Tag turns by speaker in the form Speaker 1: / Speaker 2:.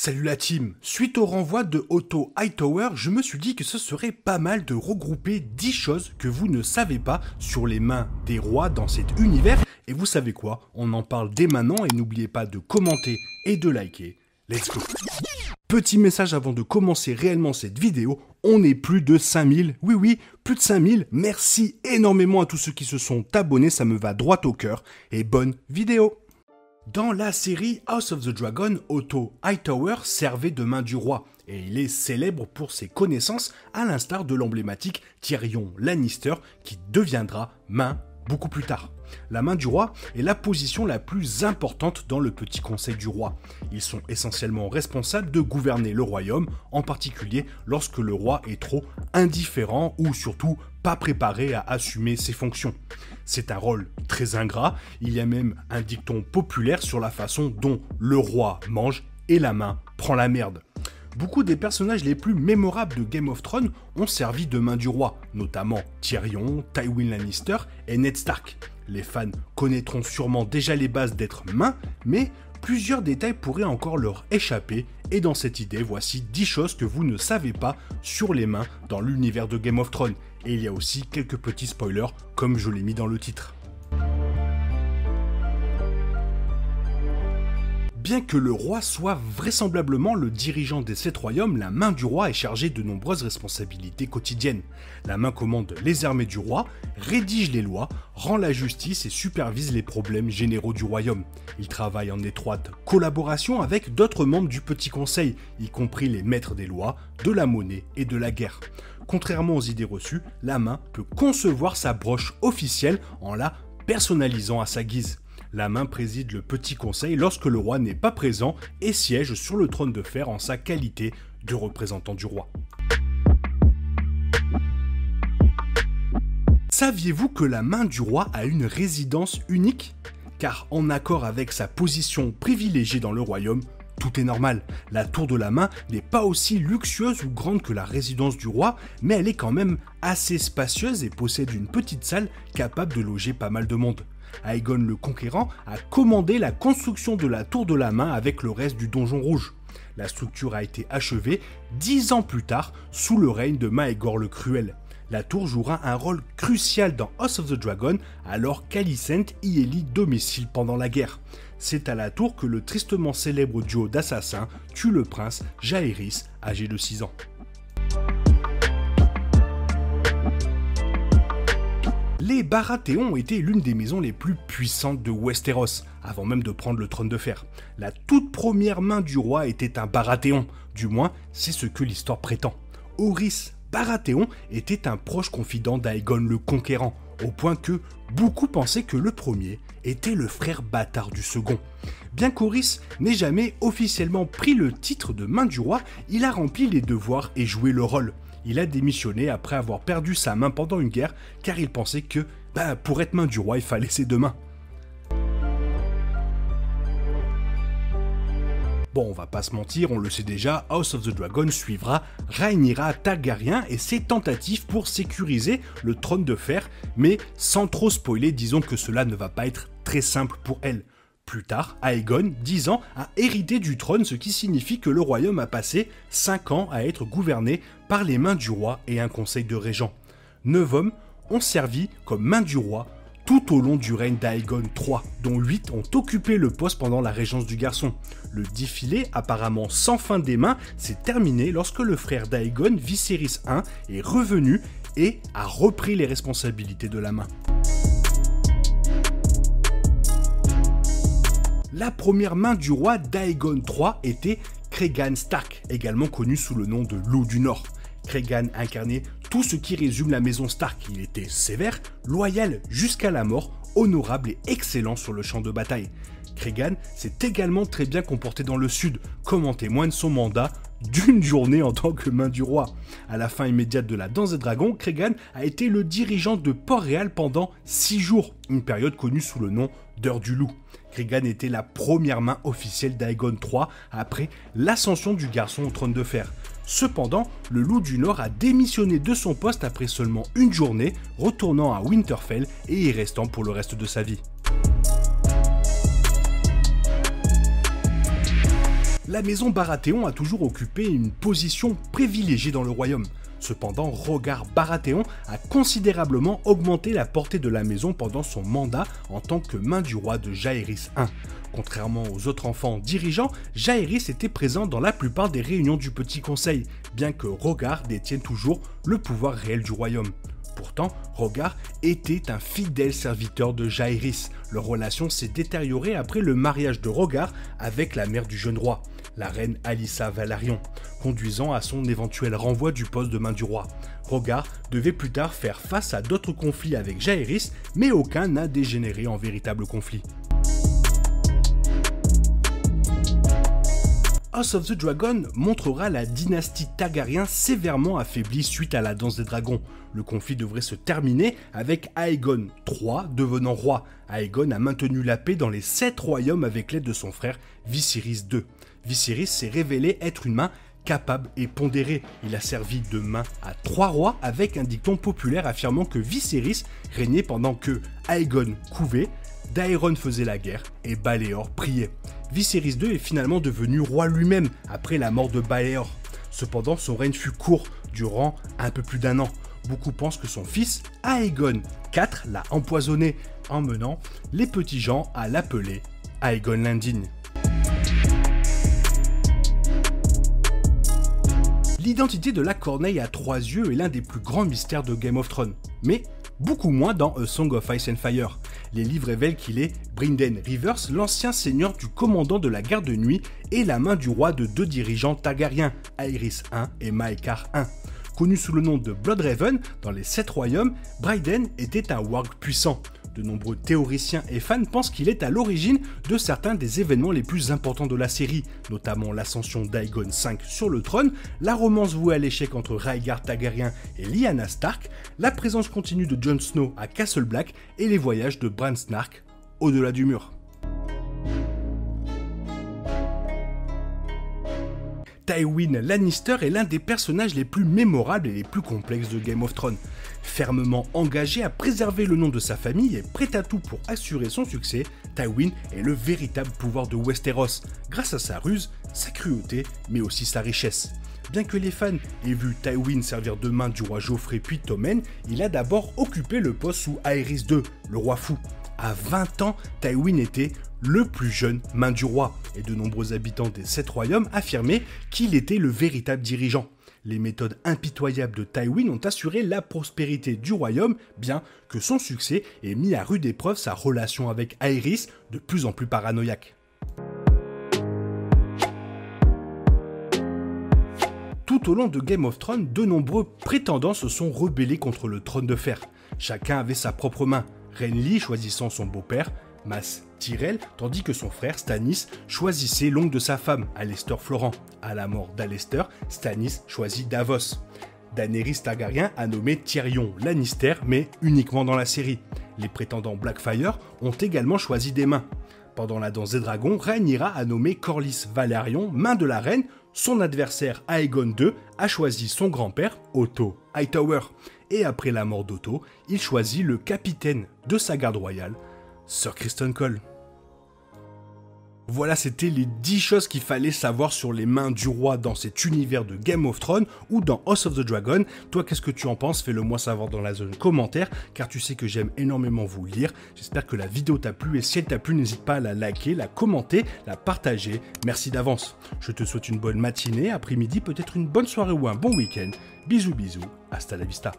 Speaker 1: Salut la team. Suite au renvoi de Otto Hightower, je me suis dit que ce serait pas mal de regrouper 10 choses que vous ne savez pas sur les mains des rois dans cet univers. Et vous savez quoi? On en parle dès maintenant et n'oubliez pas de commenter et de liker. Let's go. Petit message avant de commencer réellement cette vidéo, on est plus de 5000, oui, plus de 5000, merci énormément à tous ceux qui se sont abonnés, ça me va droit au cœur, et bonne vidéo. Dans la série House of the Dragon, Otto Hightower servait de main du roi, et il est célèbre pour ses connaissances, à l'instar de l'emblématique Tyrion Lannister, qui deviendra main beaucoup plus tard. La main du roi est la position la plus importante dans le petit conseil du roi. Ils sont essentiellement responsables de gouverner le royaume, en particulier lorsque le roi est trop indifférent ou surtout pas préparé à assumer ses fonctions. C'est un rôle très ingrat, il y a même un dicton populaire sur la façon dont le roi mange et la main prend la merde. Beaucoup des personnages les plus mémorables de Game of Thrones ont servi de main du roi, notamment Tyrion, Tywin Lannister et Ned Stark. Les fans connaîtront sûrement déjà les bases d'être main, mais plusieurs détails pourraient encore leur échapper, et dans cette idée, voici 10 choses que vous ne savez pas sur les mains dans l'univers de Game of Thrones. Et il y a aussi quelques petits spoilers, comme je l'ai mis dans le titre. Bien que le roi soit vraisemblablement le dirigeant des 7 royaumes, la main du roi est chargée de nombreuses responsabilités quotidiennes. La main commande les armées du roi, rédige les lois, rend la justice et supervise les problèmes généraux du royaume. Il travaille en étroite collaboration avec d'autres membres du Petit Conseil, y compris les maîtres des lois, de la monnaie et de la guerre. Contrairement aux idées reçues, la main peut concevoir sa broche officielle en la personnalisant à sa guise. La main préside le Petit Conseil lorsque le roi n'est pas présent et siège sur le trône de fer en sa qualité de représentant du roi. Saviez-vous que la main du roi a une résidence unique? Car en accord avec sa position privilégiée dans le royaume, tout est normal. La tour de la main n'est pas aussi luxueuse ou grande que la résidence du roi, mais elle est quand même assez spacieuse et possède une petite salle capable de loger pas mal de monde. Aegon le Conquérant a commandé la construction de la tour de la main avec le reste du donjon rouge. La structure a été achevée 10 ans plus tard sous le règne de Maegor le Cruel. La tour jouera un rôle crucial dans House of the Dragon alors qu'Alicent y élit domicile pendant la guerre. C'est à la tour que le tristement célèbre duo d'assassins tue le prince Jaehaerys, âgé de 6 ans. Les Baratheon étaient l'une des maisons les plus puissantes de Westeros, avant même de prendre le trône de fer. La toute première main du roi était un Baratheon, du moins c'est ce que l'histoire prétend. Orys Baratheon était un proche confident d'Aegon le Conquérant, au point que beaucoup pensaient que le premier était le frère bâtard du second. Bien qu'Orys n'ait jamais officiellement pris le titre de main du roi, il a rempli les devoirs et joué le rôle. Il a démissionné après avoir perdu sa main pendant une guerre car il pensait que pour être main du roi il fallait ses 2 mains. Bon, on va pas se mentir, on le sait déjà, House of the Dragon suivra Rhaenyra Targaryen et ses tentatives pour sécuriser le trône de fer, mais sans trop spoiler, disons que cela ne va pas être très simple pour elle. Plus tard, Aegon, 10 ans, a hérité du trône, ce qui signifie que le royaume a passé 5 ans à être gouverné par les mains du roi et un conseil de régents. 9 hommes ont servi comme main du roi tout au long du règne d'Aegon III, dont 8 ont occupé le poste pendant la régence du garçon. Le défilé, apparemment sans fin des mains, s'est terminé lorsque le frère d'Aegon, Viserys I, est revenu et a repris les responsabilités de la main. La première main du roi d'Aegon III était Cregan Stark, également connu sous le nom de Loup du Nord. Cregan incarnait tout ce qui résume la maison Stark. Il était sévère, loyal jusqu'à la mort, honorable et excellent sur le champ de bataille. Cregan s'est également très bien comporté dans le sud, comme en témoigne son mandat d'une journée en tant que main du roi. À la fin immédiate de la Danse des Dragons, Cregan a été le dirigeant de Port-Réal pendant 6 jours, une période connue sous le nom d'Heure du Loup. Cregan était la première main officielle d'Aegon III après l'ascension du garçon au trône de fer. Cependant, le Loup du Nord a démissionné de son poste après seulement une journée, retournant à Winterfell et y restant pour le reste de sa vie. La maison Baratheon a toujours occupé une position privilégiée dans le royaume. Cependant, Rhaegar Baratheon a considérablement augmenté la portée de la maison pendant son mandat en tant que main du roi de Jaehaerys I. Contrairement aux autres enfants dirigeants, Jaehaerys était présent dans la plupart des réunions du Petit Conseil, bien que Rhaegar détienne toujours le pouvoir réel du royaume. Pourtant, Rhaegar était un fidèle serviteur de Jaehaerys. Leur relation s'est détériorée après le mariage de Rhaegar avec la mère du jeune roi, la reine Alyssa Velaryon, conduisant à son éventuel renvoi du poste de main du roi. Rhaegar devait plus tard faire face à d'autres conflits avec Jaehaerys, mais aucun n'a dégénéré en véritable conflit. House of the Dragon montrera la dynastie Targaryen sévèrement affaiblie suite à la danse des dragons. Le conflit devrait se terminer avec Aegon III devenant roi. Aegon a maintenu la paix dans les 7 royaumes avec l'aide de son frère Viserys II. Viserys s'est révélé être une main capable et pondérée. Il a servi de main à 3 rois avec un dicton populaire affirmant que Viserys régnait pendant que Aegon couvait, Daeron faisait la guerre et Baléor priait. Viserys II est finalement devenu roi lui-même après la mort de Baléor. Cependant, son règne fut court, durant un peu plus d'1 an. Beaucoup pensent que son fils, Aegon IV, l'a empoisonné, emmenant les petits gens à l'appeler Aegon l'Indigne. L'identité de la corneille à 3 yeux est l'un des plus grands mystères de Game of Thrones, mais beaucoup moins dans A Song of Ice and Fire. Les livres révèlent qu'il est Brynden Rivers, l'ancien seigneur du commandant de la garde de nuit et la main du roi de 2 dirigeants Targaryens, Aerys I et Maekar I. Connu sous le nom de Bloodraven dans les 7 royaumes, Brynden était un warg puissant. De nombreux théoriciens et fans pensent qu'il est à l'origine de certains des événements les plus importants de la série, notamment l'ascension d'Aegon V sur le trône, la romance vouée à l'échec entre Rhaegar Targaryen et Lyanna Stark, la présence continue de Jon Snow à Castle Black et les voyages de Bran Stark au-delà du mur. Tywin Lannister est l'un des personnages les plus mémorables et les plus complexes de Game of Thrones. Fermement engagé à préserver le nom de sa famille et prêt à tout pour assurer son succès, Tywin est le véritable pouvoir de Westeros, grâce à sa ruse, sa cruauté, mais aussi sa richesse. Bien que les fans aient vu Tywin servir de main du roi Joffrey puis Tommen, il a d'abord occupé le poste sous Aerys II, le roi fou. À 20 ans, Tywin était le plus jeune main du roi, et de nombreux habitants des 7 royaumes affirmaient qu'il était le véritable dirigeant. Les méthodes impitoyables de Tywin ont assuré la prospérité du royaume, bien que son succès ait mis à rude épreuve sa relation avec Aerys, de plus en plus paranoïaque. Tout au long de Game of Thrones, de nombreux prétendants se sont rebellés contre le trône de fer. Chacun avait sa propre main, Renly choisissant son beau-père, Mace Tyrell, tandis que son frère Stannis choisissait l'oncle de sa femme, Alester Florent. À la mort d'Alester, Stannis choisit Davos. Daenerys Targaryen a nommé Tyrion Lannister, mais uniquement dans la série. Les prétendants Blackfyre ont également choisi des mains. Pendant la danse des dragons, Rhaenyra a nommé Corlys Velaryon, main de la reine. Son adversaire Aegon II a choisi son grand-père, Otto Hightower. Et après la mort d'Otto, il choisit le capitaine de sa garde royale, Sir Criston Cole. Voilà, c'était les 10 choses qu'il fallait savoir sur les mains du roi dans cet univers de Game of Thrones ou dans House of the Dragon. Toi, qu'est-ce que tu en penses? Fais-le moi savoir dans la zone commentaire, car tu sais que j'aime énormément vous lire. J'espère que la vidéo t'a plu, et si elle t'a plu, n'hésite pas à la liker, la commenter, la partager. Merci d'avance. Je te souhaite une bonne matinée, après-midi, peut-être une bonne soirée ou un bon week-end. Bisous bisous, hasta la vista.